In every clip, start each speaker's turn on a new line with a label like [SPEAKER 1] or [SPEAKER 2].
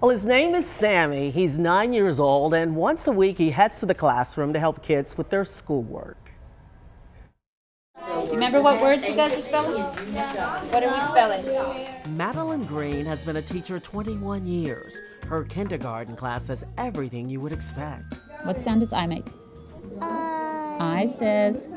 [SPEAKER 1] Well, his name is Sammy. He's 9 years old, and once a week he heads to the classroom to help kids with their schoolwork.
[SPEAKER 2] Remember what words you guys are spelling? What are we spelling?
[SPEAKER 1] Madeline Green has been a teacher 21 years. Her kindergarten class has everything you would expect.
[SPEAKER 2] What sound does I make? I says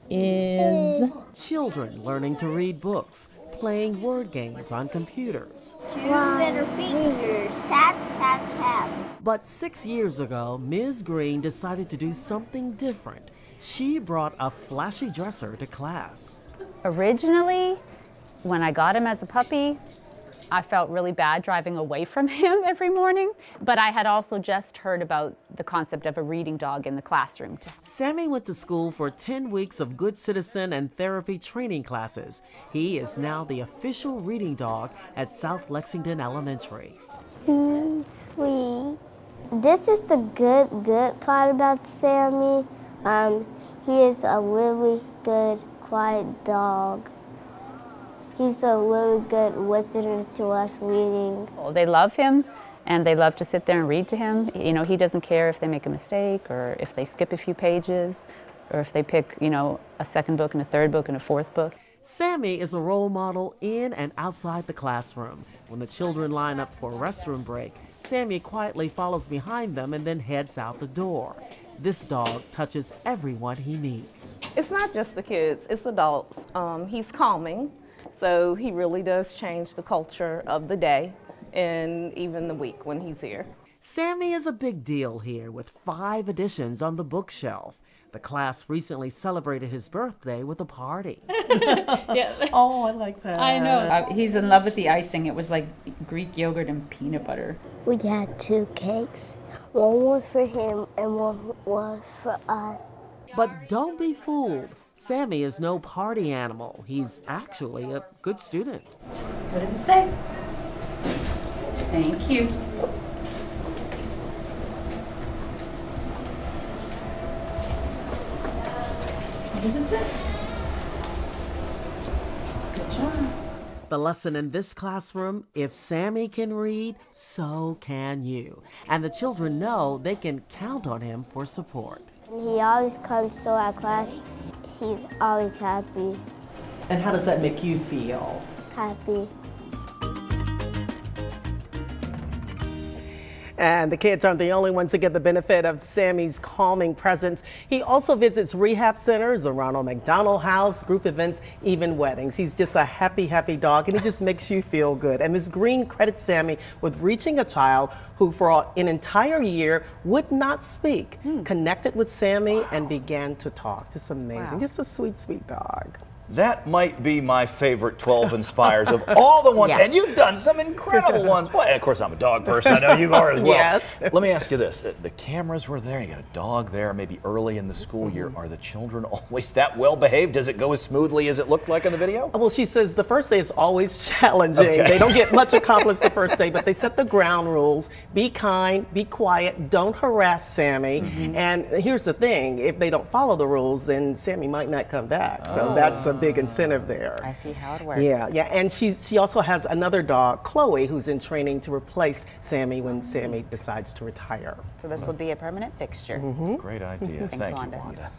[SPEAKER 2] is.
[SPEAKER 1] Children learning to read books, playing word games on computers.
[SPEAKER 3] Better fingers. Tap, tap, tap.
[SPEAKER 1] But 6 years ago, Ms. Green decided to do something different. She brought a flashy dresser to class.
[SPEAKER 2] Originally, when I got him as a puppy, I felt really bad driving away from him every morning, but I had also just heard about the concept of a reading dog in the classroom.
[SPEAKER 1] Sammy went to school for 10 weeks of good citizen and therapy training classes. He is now the official reading dog at South Lexington Elementary.
[SPEAKER 3] He's sweet. This is the good part about Sammy. He is a really good, quiet dog. He's a really good listener to us reading.
[SPEAKER 2] They love him, and they love to sit there and read to him. You know, he doesn't care if they make a mistake, or if they skip a few pages, or if they pick, you know, a second book and a third book and a fourth book.
[SPEAKER 1] Sammy is a role model in and outside the classroom. When the children line up for a restroom break, Sammy quietly follows behind them and then heads out the door. This dog touches everyone he meets.
[SPEAKER 4] It's not just the kids, it's adults. He's calming, so he really does change the culture of the day and even the week when he's here.
[SPEAKER 1] Sammy is a big deal here with 5 editions on the bookshelf. The class recently celebrated his birthday with a party.
[SPEAKER 2] Yeah.
[SPEAKER 1] Oh, I like that.
[SPEAKER 2] I know. He's in love with the icing. It was like Greek yogurt and peanut butter.
[SPEAKER 3] We had 2 cakes. One was for him and one was for us.
[SPEAKER 1] But don't be fooled. Sammy is no party animal. He's actually a good student.
[SPEAKER 2] What does it say? Thank you. What does it say? Good job.
[SPEAKER 1] The lesson in this classroom, if Sammy can read, so can you. And the children know they can count on him for support.
[SPEAKER 3] He always comes to our class. He's always happy.
[SPEAKER 1] And how does that make you feel?
[SPEAKER 3] Happy.
[SPEAKER 1] And the kids aren't the only ones to get the benefit of Sammy's calming presence. He also visits rehab centers, the Ronald McDonald House, group events, even weddings. He's just a happy, happy dog, and he just makes you feel good. And Ms. Green credits Sammy with reaching a child who for an entire year would not speak, connected with Sammy and began to talk. Just amazing. Just a sweet, sweet dog.
[SPEAKER 5] That might be my favorite 12 Inspires of all the ones, and you've done some incredible ones. Well, of course, I'm a dog person. I know you are as well.
[SPEAKER 1] Yes.
[SPEAKER 5] Let me ask you this. The cameras were there. You got a dog there, maybe early in the school year. Are the children always that well behaved? Does it go as smoothly as it looked like in the video?
[SPEAKER 1] Well, she says the first day is always challenging.
[SPEAKER 5] Okay.
[SPEAKER 1] They don't get much accomplished the first day, but they set the ground rules. Be kind, be quiet, don't harass Sammy. And here's the thing, if they don't follow the rules, then Sammy might not come back. So that's a big incentive there.
[SPEAKER 2] I see how it works.
[SPEAKER 1] Yeah, and she also has another dog, Chloe, who's in training to replace Sammy when Sammy decides to retire.
[SPEAKER 2] So this will be a permanent fixture.
[SPEAKER 5] Great idea. Thank you,
[SPEAKER 2] Wanda.
[SPEAKER 5] Wanda.